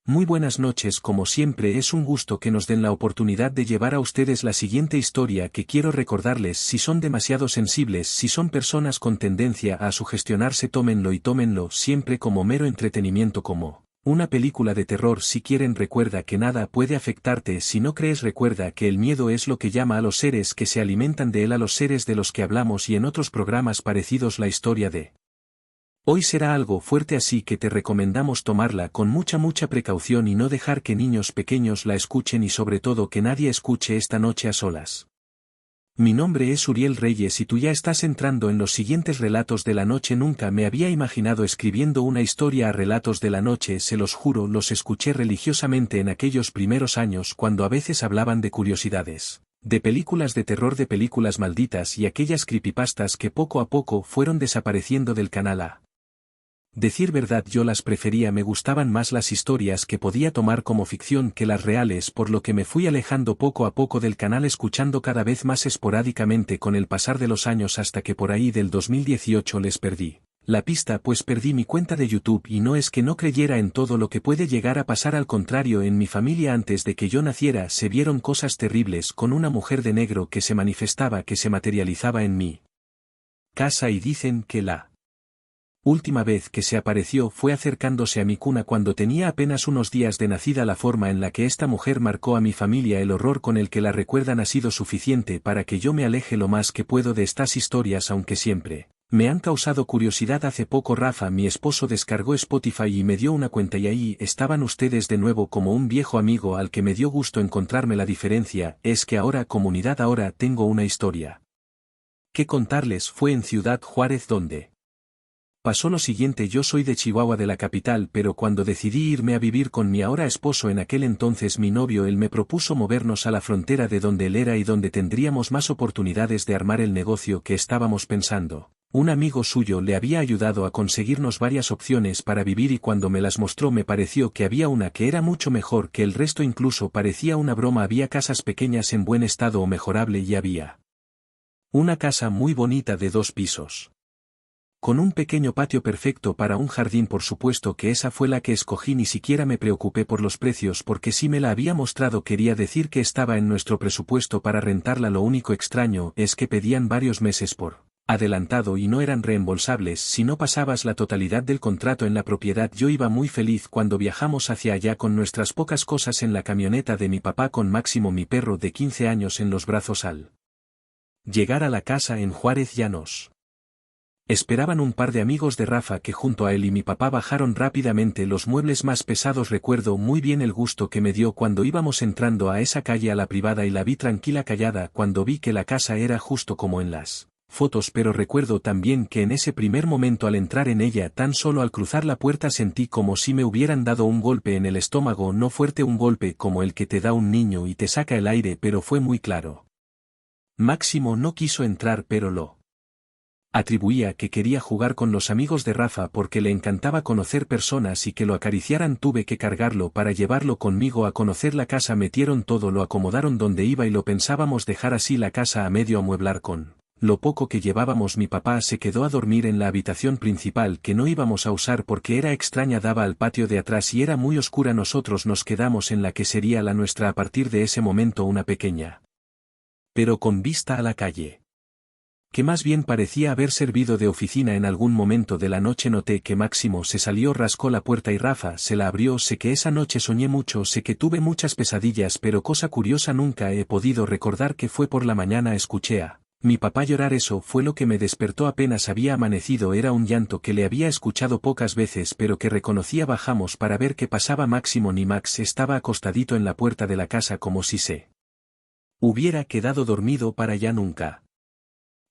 Muy buenas noches, como siempre es un gusto que nos den la oportunidad de llevar a ustedes la siguiente historia que quiero recordarles. Si son demasiado sensibles, si son personas con tendencia a sugestionarse, tómenlo y tómenlo siempre como mero entretenimiento, como una película de terror. Si quieren, recuerda que nada puede afectarte. Si no crees, recuerda que el miedo es lo que llama a los seres que se alimentan de él, a los seres de los que hablamos y en otros programas parecidos. La historia de hoy será algo fuerte, así que te recomendamos tomarla con mucha precaución y no dejar que niños pequeños la escuchen, y sobre todo que nadie escuche esta noche a solas. Mi nombre es Uriel Reyes y tú ya estás entrando en los siguientes relatos de la noche. Nunca me había imaginado escribiendo una historia a relatos de la noche, se los juro. Los escuché religiosamente en aquellos primeros años, cuando a veces hablaban de curiosidades, de películas de terror, de películas malditas y aquellas creepypastas que poco a poco fueron desapareciendo del canal A. Decir verdad, yo las prefería, me gustaban más las historias que podía tomar como ficción que las reales, por lo que me fui alejando poco a poco del canal, escuchando cada vez más esporádicamente con el pasar de los años, hasta que por ahí del 2018 les perdí la pista, pues perdí mi cuenta de YouTube. Y no es que no creyera en todo lo que puede llegar a pasar, al contrario, en mi familia antes de que yo naciera se vieron cosas terribles con una mujer de negro que se manifestaba, que se materializaba en mi casa, y dicen que la última vez que se apareció fue acercándose a mi cuna cuando tenía apenas unos días de nacida. La forma en la que esta mujer marcó a mi familia, el horror con el que la recuerdan, ha sido suficiente para que yo me aleje lo más que puedo de estas historias, aunque siempre me han causado curiosidad. Hace poco Rafa, mi esposo, descargó Spotify y me dio una cuenta, y ahí estaban ustedes de nuevo, como un viejo amigo al que me dio gusto encontrarme. La diferencia es que ahora, comunidad, ahora tengo una historia que contarles. Fue en Ciudad Juárez donde pasó lo siguiente. Yo soy de Chihuahua, de la capital, pero cuando decidí irme a vivir con mi ahora esposo, en aquel entonces mi novio, él me propuso movernos a la frontera de donde él era y donde tendríamos más oportunidades de armar el negocio que estábamos pensando. Un amigo suyo le había ayudado a conseguirnos varias opciones para vivir, y cuando me las mostró me pareció que había una que era mucho mejor que el resto, incluso parecía una broma. Había casas pequeñas en buen estado o mejorable, y había una casa muy bonita de 2 pisos, con un pequeño patio perfecto para un jardín. Por supuesto que esa fue la que escogí, ni siquiera me preocupé por los precios, porque si me la había mostrado quería decir que estaba en nuestro presupuesto para rentarla. Lo único extraño es que pedían varios meses por adelantado y no eran reembolsables si no pasabas la totalidad del contrato en la propiedad. Yo iba muy feliz cuando viajamos hacia allá con nuestras pocas cosas en la camioneta de mi papá, con Máximo, mi perro de 15 años, en los brazos. Al llegar a la casa en Juárez ya nos esperaban un par de amigos de Rafa, que junto a él y mi papá bajaron rápidamente los muebles más pesados. Recuerdo muy bien el gusto que me dio cuando íbamos entrando a esa calle, a la privada, y la vi tranquila, callada, cuando vi que la casa era justo como en las fotos. Pero recuerdo también que en ese primer momento, al entrar en ella, tan solo al cruzar la puerta, sentí como si me hubieran dado un golpe en el estómago, no fuerte, un golpe como el que te da un niño y te saca el aire, pero fue muy claro. Máximo no quiso entrar, pero lo atribuía que quería jugar con los amigos de Rafa porque le encantaba conocer personas y que lo acariciaran. Tuve que cargarlo para llevarlo conmigo a conocer la casa. Metieron todo, lo acomodaron donde iba y lo pensábamos dejar así, la casa a medio amueblar. Con lo poco que llevábamos, mi papá se quedó a dormir en la habitación principal, que no íbamos a usar porque era extraña, daba al patio de atrás y era muy oscura. Nosotros nos quedamos en la que sería la nuestra a partir de ese momento, una pequeña, pero con vista a la calle, que más bien parecía haber servido de oficina. En algún momento de la noche noté que Máximo se salió, rascó la puerta y Rafa se la abrió. Sé que esa noche soñé mucho, sé que tuve muchas pesadillas, pero cosa curiosa, nunca he podido recordar que fue por la mañana. Escuché a mi papá llorar, eso fue lo que me despertó apenas había amanecido. Era un llanto que le había escuchado pocas veces, pero que reconocía. Bajamos para ver qué pasaba. Máximo ni Max estaba acostadito en la puerta de la casa, como si se hubiera quedado dormido para ya nunca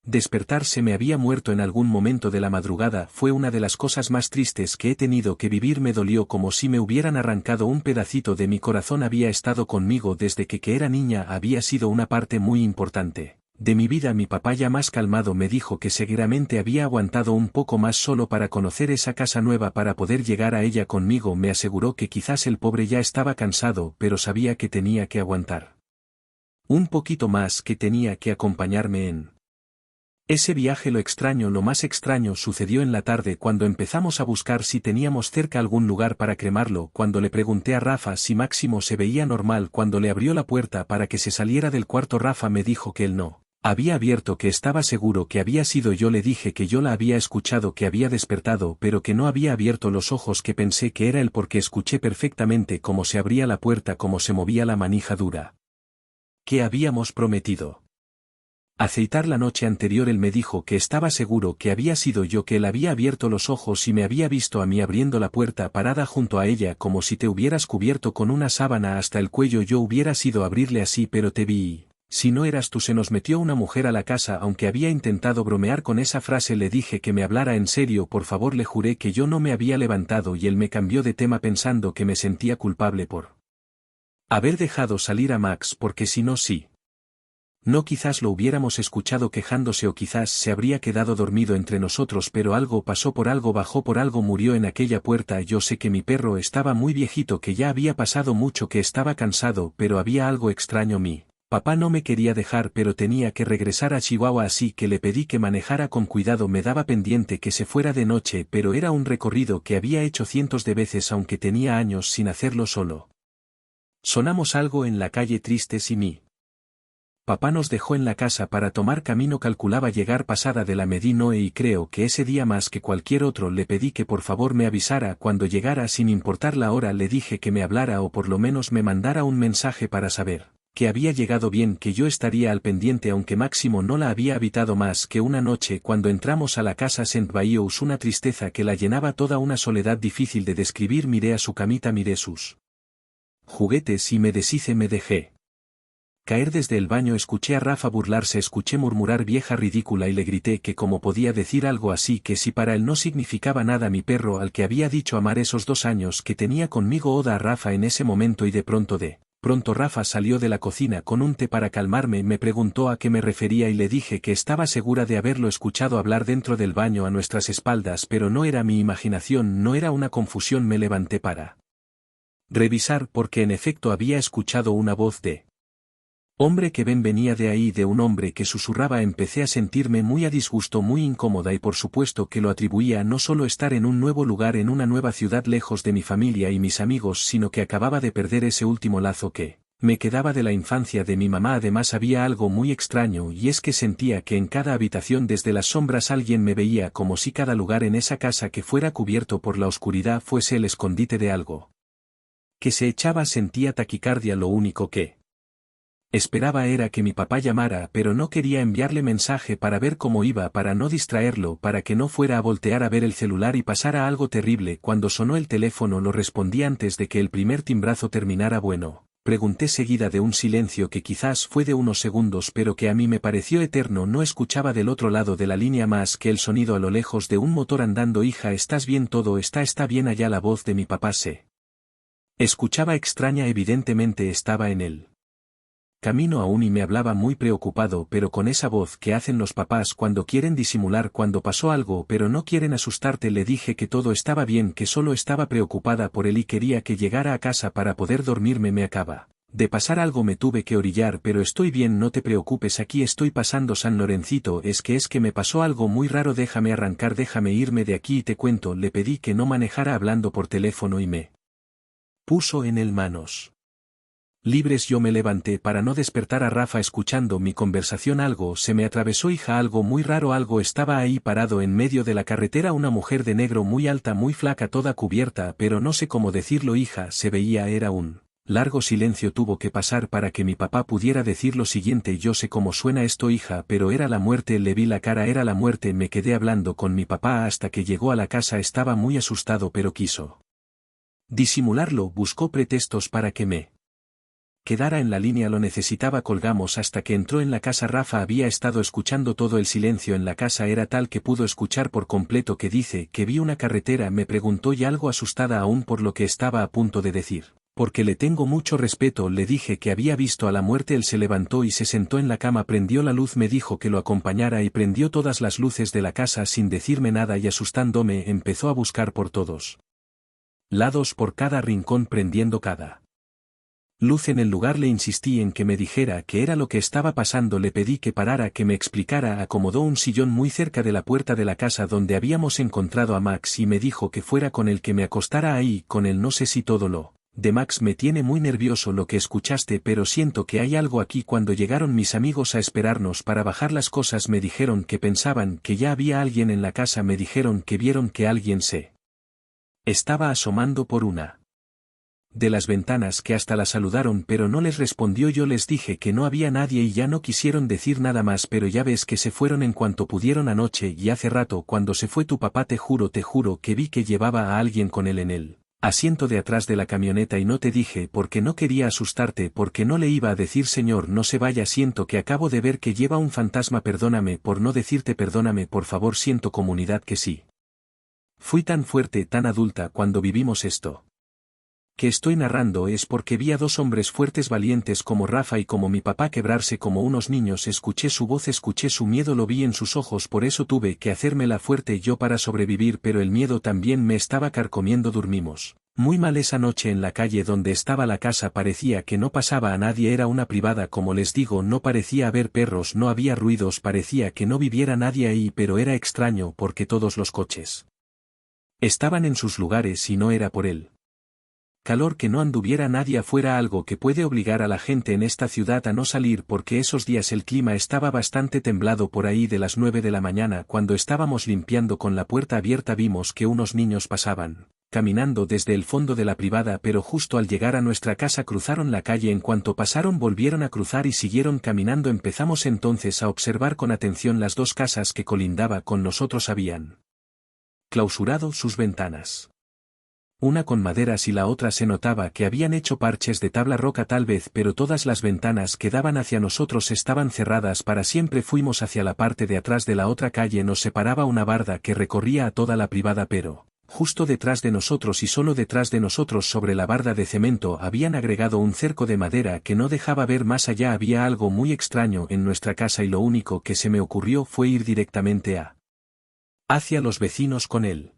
despertarse. Me había muerto en algún momento de la madrugada. Fue una de las cosas más tristes que he tenido que vivir. Me dolió como si me hubieran arrancado un pedacito de mi corazón. Había estado conmigo desde que era niña, había sido una parte muy importante de mi vida. Mi papá, ya más calmado, me dijo que seguramente había aguantado un poco más solo para conocer esa casa nueva, para poder llegar a ella conmigo. Me aseguró que quizás el pobre ya estaba cansado, pero sabía que tenía que aguantar un poquito más, que tenía que acompañarme en Ese viaje lo más extraño sucedió en la tarde cuando empezamos a buscar si teníamos cerca algún lugar para cremarlo. Cuando le pregunté a Rafa si Máximo se veía normal cuando le abrió la puerta para que se saliera del cuarto, Rafa me dijo que él no había abierto, que estaba seguro que había sido yo. Le dije que yo la había escuchado, que había despertado pero que no había abierto los ojos, que pensé que era él porque escuché perfectamente cómo se abría la puerta, cómo se movía la manija dura. ¿Qué habíamos prometido? Aceitar la noche anterior. Él me dijo que estaba seguro que había sido yo, que él había abierto los ojos y me había visto a mí abriendo la puerta, parada junto a ella como si te hubieras cubierto con una sábana hasta el cuello. Yo hubiera sido abrirle así, pero te vi. Si no eras tú, se nos metió una mujer a la casa. Aunque había intentado bromear con esa frase, le dije que me hablara en serio, por favor. Le juré que yo no me había levantado y él me cambió de tema pensando que me sentía culpable por haber dejado salir a Max, porque si no, sí. No, quizás lo hubiéramos escuchado quejándose o quizás se habría quedado dormido entre nosotros, pero algo pasó, por algo bajó, por algo murió en aquella puerta. Yo sé que mi perro estaba muy viejito, que ya había pasado mucho, que estaba cansado, pero había algo extraño. Mi papá no me quería dejar, pero tenía que regresar a Chihuahua, así que le pedí que manejara con cuidado. Me daba pendiente que se fuera de noche, pero era un recorrido que había hecho cientos de veces, aunque tenía años sin hacerlo solo. Sonamos algo en la calle, tristes, y mi papá nos dejó en la casa para tomar camino. Calculaba llegar pasada de la medianoche y creo que ese día más que cualquier otro le pedí que por favor me avisara cuando llegara, sin importar la hora. Le dije que me hablara o por lo menos me mandara un mensaje para saber que había llegado bien, que yo estaría al pendiente. Aunque Máximo no la había habitado más que una noche. Cuando entramos a la casa St. Bayous, una tristeza que la llenaba toda, una soledad difícil de describir. Miré a su camita, miré sus juguetes y me deshice. Me dejé caer desde el baño. Escuché a Rafa burlarse, escuché murmurar vieja ridícula y le grité que cómo podía decir algo así, que si para él no significaba nada mi perro al que había dicho amar esos 2 años que tenía conmigo. Oda a Rafa en ese momento y de pronto Rafa salió de la cocina con un té para calmarme. Me preguntó a qué me refería y le dije que estaba segura de haberlo escuchado hablar dentro del baño a nuestras espaldas, pero no era mi imaginación, no era una confusión. Me levanté para revisar, porque en efecto había escuchado una voz de hombre que venía de ahí, de un hombre que susurraba. Empecé a sentirme muy a disgusto, muy incómoda, y por supuesto que lo atribuía a no solo estar en un nuevo lugar, en una nueva ciudad, lejos de mi familia y mis amigos, sino que acababa de perder ese último lazo que me quedaba de la infancia de mi mamá. Además había algo muy extraño, y es que sentía que en cada habitación desde las sombras alguien me veía, como si cada lugar en esa casa que fuera cubierto por la oscuridad fuese el escondite de algo que se echaba. Sentía taquicardia. Lo único que esperaba era que mi papá llamara, pero no quería enviarle mensaje para ver cómo iba, para no distraerlo, para que no fuera a voltear a ver el celular y pasara algo terrible. Cuando sonó el teléfono lo respondí antes de que el primer timbrazo terminara. Bueno, pregunté, seguida de un silencio que quizás fue de unos segundos pero que a mí me pareció eterno. No escuchaba del otro lado de la línea más que el sonido a lo lejos de un motor andando. Hija, ¿estás bien? Todo está bien. Allá la voz de mi papá se escuchaba extraña, evidentemente estaba en él camino aún y me hablaba muy preocupado, pero con esa voz que hacen los papás cuando quieren disimular cuando pasó algo pero no quieren asustarte. Le dije que todo estaba bien, que solo estaba preocupada por él y quería que llegara a casa para poder dormirme. Me acaba de pasar algo, me tuve que orillar, pero estoy bien, no te preocupes, aquí estoy pasando San Lorencito. Es que me pasó algo muy raro, déjame arrancar, déjame irme de aquí y te cuento. Le pedí que no manejara hablando por teléfono y me puso en él manos libres. Yo me levanté para no despertar a Rafa escuchando mi conversación. Algo se me atravesó, hija, algo muy raro. Algo estaba ahí parado en medio de la carretera, una mujer de negro, muy alta, muy flaca, toda cubierta, pero no sé cómo decirlo, hija, se veía. Era un largo silencio tuvo que pasar para que mi papá pudiera decir lo siguiente: yo sé cómo suena esto, hija, pero era la muerte. Le vi la cara, era la muerte. Me quedé hablando con mi papá hasta que llegó a la casa. Estaba muy asustado pero quiso disimularlo, buscó pretextos para que me quedara en la línea. Lo necesitaba. Colgamos hasta que entró en la casa. Rafa había estado escuchando todo. El silencio en la casa era tal que pudo escuchar por completo. Que dice que vi una carretera, me preguntó, y algo asustada aún por lo que estaba a punto de decir. Porque le tengo mucho respeto. Le dije que había visto a la muerte. Él se levantó y se sentó en la cama, prendió la luz, me dijo que lo acompañara y prendió todas las luces de la casa sin decirme nada, y asustándome empezó a buscar por todos lados, por cada rincón, prendiendo cada luz en el lugar. Le insistí en que me dijera qué era lo que estaba pasando, le pedí que parara, que me explicara. Acomodó un sillón muy cerca de la puerta de la casa donde habíamos encontrado a Max y me dijo que fuera con él, que me acostara ahí con él. No sé si todo lo de Max me tiene muy nervioso lo que escuchaste, pero siento que hay algo aquí. Cuando llegaron mis amigos a esperarnos para bajar las cosas me dijeron que pensaban que ya había alguien en la casa. Me dijeron que vieron que alguien se estaba asomando por una de las ventanas, que hasta la saludaron pero no les respondió. Yo les dije que no había nadie y ya no quisieron decir nada más, pero ya ves que se fueron en cuanto pudieron anoche y hace rato cuando se fue tu papá te juro que vi que llevaba a alguien con él en el asiento de atrás de la camioneta y no te dije porque no quería asustarte, porque no le iba a decir señor no se vaya, siento que acabo de ver que lleva un fantasma, perdóname por no decirte, perdóname por favor, siento comunidad que sí. Fui tan fuerte, tan adulta cuando vivimos esto que estoy narrando es porque vi a dos hombres fuertes, valientes como Rafa y como mi papá quebrarse como unos niños. Escuché su voz, escuché su miedo, lo vi en sus ojos, por eso tuve que hacérmela fuerte yo para sobrevivir, pero el miedo también me estaba carcomiendo. Dormimos muy mal esa noche en la calle donde estaba la casa, parecía que no pasaba a nadie, era una privada como les digo, no parecía haber perros, no había ruidos, parecía que no viviera nadie ahí, pero era extraño porque todos los coches estaban en sus lugares y no era por él calor que no anduviera nadie afuera, algo que puede obligar a la gente en esta ciudad a no salir, porque esos días el clima estaba bastante temblado. Por ahí de las 9 de la mañana, cuando estábamos limpiando con la puerta abierta, vimos que unos niños pasaban caminando desde el fondo de la privada, pero justo al llegar a nuestra casa cruzaron la calle. En cuanto pasaron volvieron a cruzar y siguieron caminando. Empezamos entonces a observar con atención las dos casas que colindaba con nosotros habían clausurado sus ventanas, una con maderas y la otra se notaba que habían hecho parches de tabla roca tal vez, pero todas las ventanas que daban hacia nosotros estaban cerradas para siempre. Fuimos hacia la parte de atrás de la otra calle, nos separaba una barda que recorría a toda la privada, pero justo detrás de nosotros y solo detrás de nosotros sobre la barda de cemento habían agregado un cerco de madera que no dejaba ver más allá. Había algo muy extraño en nuestra casa y lo único que se me ocurrió fue ir directamente hacia los vecinos con él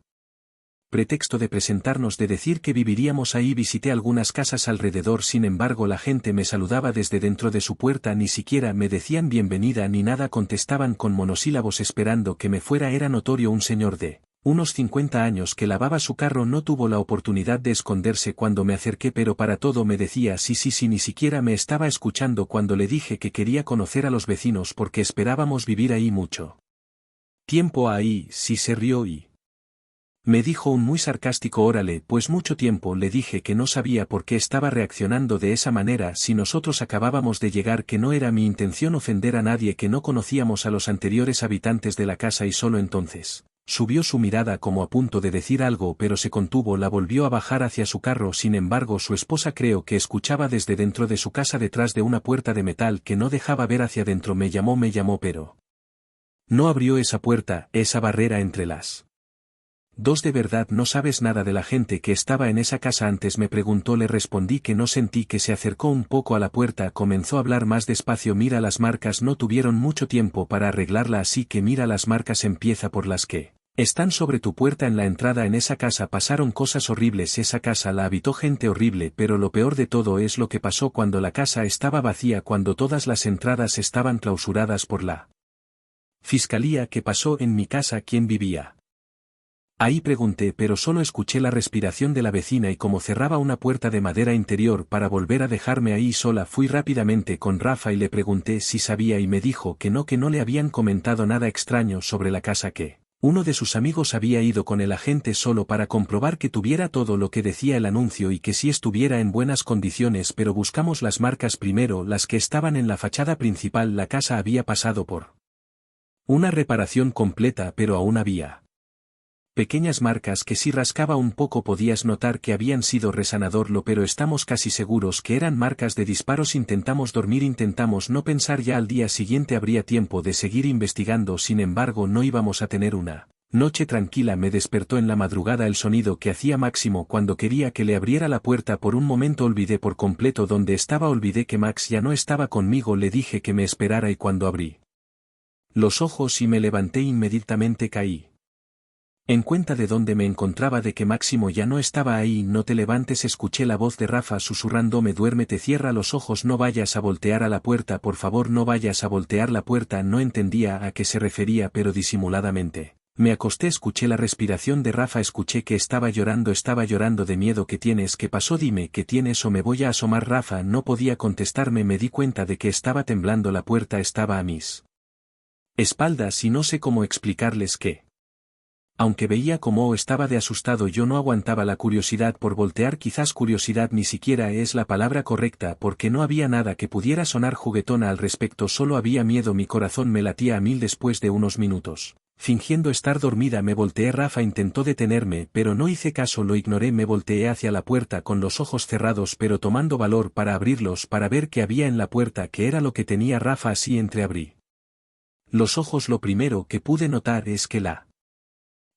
pretexto de presentarnos, de decir que viviríamos ahí. Visité algunas casas alrededor, sin embargo la gente me saludaba desde dentro de su puerta, ni siquiera me decían bienvenida ni nada, contestaban con monosílabos esperando que me fuera. Era notorio un señor de unos 50 años que lavaba su carro. No tuvo la oportunidad de esconderse cuando me acerqué, pero para todo me decía sí, sí, sí, ni siquiera me estaba escuchando cuando le dije que quería conocer a los vecinos porque esperábamos vivir ahí mucho tiempo. Ahí sí se rió y me dijo un muy sarcástico órale, pues mucho tiempo. Le dije que no sabía por qué estaba reaccionando de esa manera si nosotros acabábamos de llegar, que no era mi intención ofender a nadie, que no conocíamos a los anteriores habitantes de la casa, y solo entonces subió su mirada como a punto de decir algo, pero se contuvo, la volvió a bajar hacia su carro. Sin embargo su esposa creo que escuchaba desde dentro de su casa, detrás de una puerta de metal que no dejaba ver hacia adentro. Me llamó, pero no abrió esa puerta, esa barrera entre las dos. ¿De verdad no sabes nada de la gente que estaba en esa casa antes?, me preguntó. Le respondí que no. Sentí que se acercó un poco a la puerta, comenzó a hablar más despacio. Mira las marcas, no tuvieron mucho tiempo para arreglarla, así que mira las marcas, empieza por las que están sobre tu puerta. En la entrada en esa casa pasaron cosas horribles, esa casa la habitó gente horrible, pero lo peor de todo es lo que pasó cuando la casa estaba vacía, cuando todas las entradas estaban clausuradas por la fiscalía. ¿Qué pasó en mi casa? ¿Quién vivía ahí?, pregunté, pero solo escuché la respiración de la vecina y como cerraba una puerta de madera interior para volver a dejarme ahí sola. Fui rápidamente con Rafa y le pregunté si sabía y me dijo que no le habían comentado nada extraño sobre la casa, que uno de sus amigos había ido con el agente solo para comprobar que tuviera todo lo que decía el anuncio y que sí estuviera en buenas condiciones, pero buscamos las marcas primero, las que estaban en la fachada principal. La casa había pasado por una reparación completa, pero aún había pequeñas marcas que si rascaba un poco podías notar que habían sido resanadorlo, pero estamos casi seguros que eran marcas de disparos. Intentamos dormir, intentamos no pensar, ya al día siguiente habría tiempo de seguir investigando, sin embargo no íbamos a tener una noche tranquila. Me despertó en la madrugada el sonido que hacía Máximo cuando quería que le abriera la puerta. Por un momento olvidé por completo dónde estaba, olvidé que Max ya no estaba conmigo. Le dije que me esperara y cuando abrí los ojos y me levanté inmediatamente caí En cuenta de dónde me encontraba de que Máximo ya no estaba ahí, no te levantes, escuché la voz de Rafa susurrándome, duérmete, cierra los ojos, no vayas a voltear a la puerta, por favor no vayas a voltear la puerta. No entendía a qué se refería, pero disimuladamente. Me acosté, escuché la respiración de Rafa, escuché que estaba llorando de miedo. ¿Qué tienes? ¿Qué pasó? Dime, ¿qué tienes o me voy a asomar? Rafa no podía contestarme, me di cuenta de que estaba temblando, la puerta estaba a mis espaldas y no sé cómo explicarles que. Aunque veía cómo estaba de asustado, yo no aguantaba la curiosidad por voltear. Quizás curiosidad ni siquiera es la palabra correcta, porque no había nada que pudiera sonar juguetona al respecto, solo había miedo. Mi corazón me latía a mil. Después de unos minutos, fingiendo estar dormida, me volteé. Rafa intentó detenerme, pero no hice caso, lo ignoré. Me volteé hacia la puerta con los ojos cerrados, pero tomando valor para abrirlos, para ver qué había en la puerta, qué era lo que tenía Rafa. Así entreabrí los ojos. Lo primero que pude notar es que la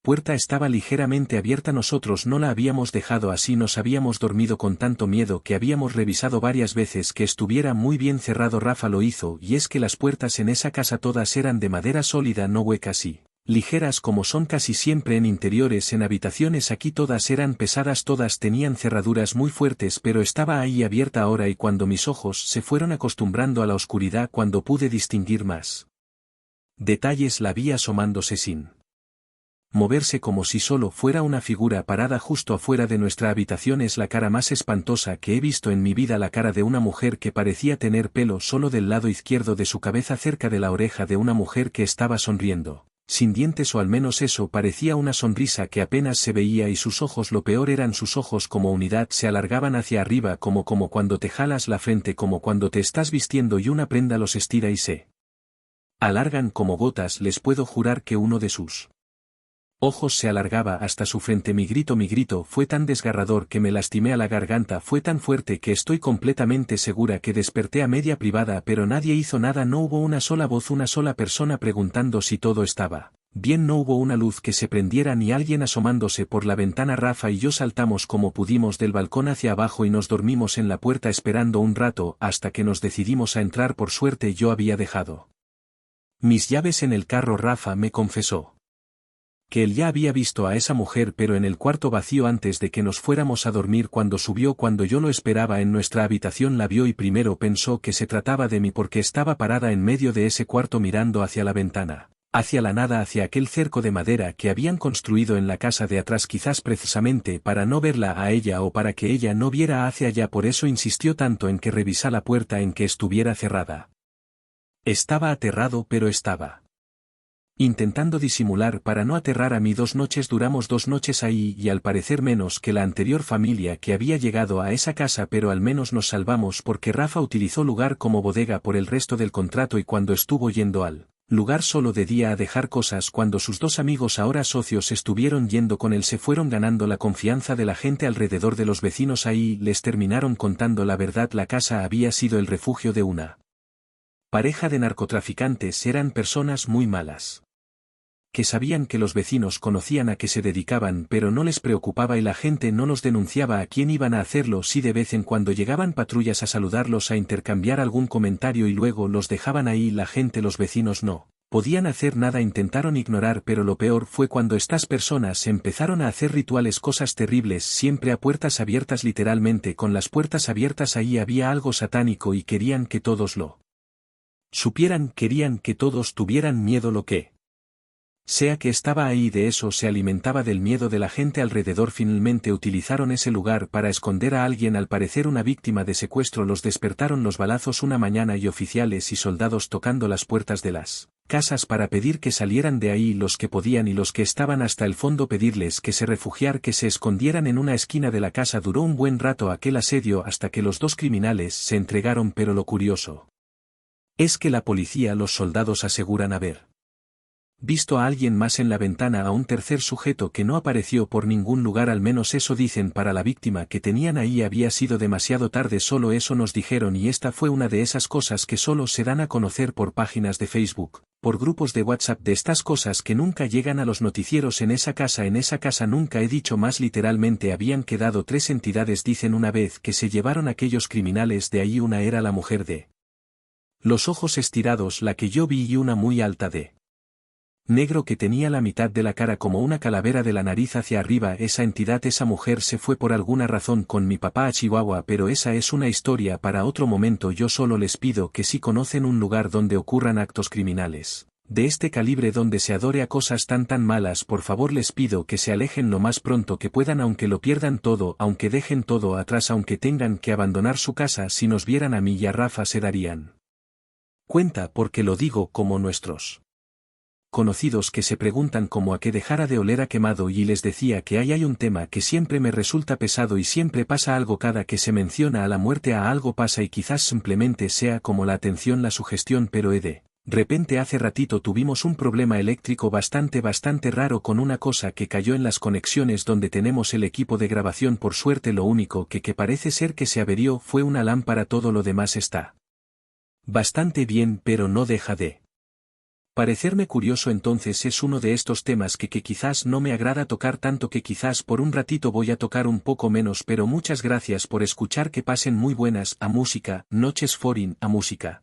puerta estaba ligeramente abierta. Nosotros no la habíamos dejado así, nos habíamos dormido con tanto miedo que habíamos revisado varias veces que estuviera muy bien cerrado. Rafa lo hizo, y es que las puertas en esa casa todas eran de madera sólida, no huecas y ligeras como son casi siempre en interiores, en habitaciones. Aquí todas eran pesadas, todas tenían cerraduras muy fuertes, pero estaba ahí abierta ahora, y cuando mis ojos se fueron acostumbrando a la oscuridad, cuando pude distinguir más detalles, la vi asomándose sin moverse, como si solo fuera una figura parada justo afuera de nuestra habitación. Es la cara más espantosa que he visto en mi vida, la cara de una mujer que parecía tener pelo solo del lado izquierdo de su cabeza, cerca de la oreja, de una mujer que estaba sonriendo, sin dientes, o al menos eso parecía, una sonrisa que apenas se veía, y sus ojos, lo peor eran sus ojos, como unidad, se alargaban hacia arriba como cuando te jalas la frente, como cuando te estás vistiendo y una prenda los estira y se alargan como gotas. Les puedo jurar que uno de sus ojos se alargaba hasta su frente. Mi grito fue tan desgarrador que me lastimé a la garganta, fue tan fuerte que estoy completamente segura que desperté a media privada, pero nadie hizo nada, no hubo una sola voz, una sola persona preguntando si todo estaba bien, no hubo una luz que se prendiera ni alguien asomándose por la ventana. Rafa y yo saltamos como pudimos del balcón hacia abajo y nos dormimos en la puerta esperando un rato hasta que nos decidimos a entrar. Por suerte yo había dejado mis llaves en el carro. Rafa me confesó que él ya había visto a esa mujer, pero en el cuarto vacío, antes de que nos fuéramos a dormir. Cuando subió, cuando yo lo esperaba en nuestra habitación, la vio y primero pensó que se trataba de mí, porque estaba parada en medio de ese cuarto mirando hacia la ventana, hacia la nada, hacia aquel cerco de madera que habían construido en la casa de atrás, quizás precisamente para no verla a ella o para que ella no viera hacia allá. Por eso insistió tanto en que revisara la puerta, en que estuviera cerrada. Estaba aterrado, pero estaba intentando disimular para no aterrar a mí. 2 noches duramos, 2 noches ahí, y al parecer menos que la anterior familia que había llegado a esa casa, pero al menos nos salvamos porque Rafa utilizó lugar como bodega por el resto del contrato, y cuando estuvo yendo al lugar solo de día a dejar cosas, cuando sus 2 amigos, ahora socios, estuvieron yendo con él, se fueron ganando la confianza de la gente alrededor, de los vecinos. Ahí les terminaron contando la verdad. La casa había sido el refugio de una pareja de narcotraficantes, eran personas muy malas, que sabían que los vecinos conocían a qué se dedicaban, pero no les preocupaba y la gente no los denunciaba. ¿A quién iban a hacerlo? Si de vez en cuando llegaban patrullas a saludarlos, a intercambiar algún comentario y luego los dejaban ahí. La gente, los vecinos, no podían hacer nada, intentaron ignorar, pero lo peor fue cuando estas personas empezaron a hacer rituales, cosas terribles, siempre a puertas abiertas, literalmente con las puertas abiertas. Ahí había algo satánico y querían que todos lo supieran, querían que todos tuvieran miedo, lo que sea que estaba ahí. De eso se alimentaba, del miedo de la gente alrededor. Finalmente utilizaron ese lugar para esconder a alguien, al parecer una víctima de secuestro. Los despertaron los balazos una mañana y oficiales y soldados tocando las puertas de las casas para pedir que salieran de ahí, los que podían y los que estaban hasta el fondo, pedirles que se refugiaran, que se escondieran en una esquina de la casa. Duró un buen rato aquel asedio hasta que los 2 criminales se entregaron, pero lo curioso es que la policía, los soldados aseguran haber visto a alguien más en la ventana, a un tercer sujeto que no apareció por ningún lugar, al menos eso dicen. Para la víctima que tenían ahí había sido demasiado tarde, solo eso nos dijeron, y esta fue una de esas cosas que solo se dan a conocer por páginas de Facebook, por grupos de WhatsApp, de estas cosas que nunca llegan a los noticieros. En esa casa nunca he dicho más, literalmente habían quedado 3 entidades, dicen. Una vez que se llevaron aquellos criminales de ahí, una era la mujer de los ojos estirados, la que yo vi, y una muy alta de negro que tenía la mitad de la cara como una calavera de la nariz hacia arriba. Esa mujer se fue por alguna razón con mi papá a Chihuahua, pero esa es una historia para otro momento. Yo solo les pido que si conocen un lugar donde ocurran actos criminales de este calibre, donde se adore a cosas tan malas, por favor les pido que se alejen lo más pronto que puedan, aunque lo pierdan todo, aunque dejen todo atrás, aunque tengan que abandonar su casa. Si nos vieran a mí y a Rafa se darían cuenta, porque lo digo como nuestros conocidos que se preguntan cómo a qué dejara de oler a quemado, y les decía que hay un tema que siempre me resulta pesado y siempre pasa algo cada que se menciona a la muerte. A algo pasa y quizás simplemente sea como la atención, la sugestión, pero de repente hace ratito tuvimos un problema eléctrico bastante raro con una cosa que cayó en las conexiones donde tenemos el equipo de grabación. Por suerte lo único que parece ser que se averió fue una lámpara, todo lo demás está bastante bien, pero no deja de parecerme curioso. Entonces es uno de estos temas que quizás no me agrada tocar tanto, que quizás por un ratito voy a tocar un poco menos, pero muchas gracias por escuchar. Que pasen muy buenas a música, noches foreign a música.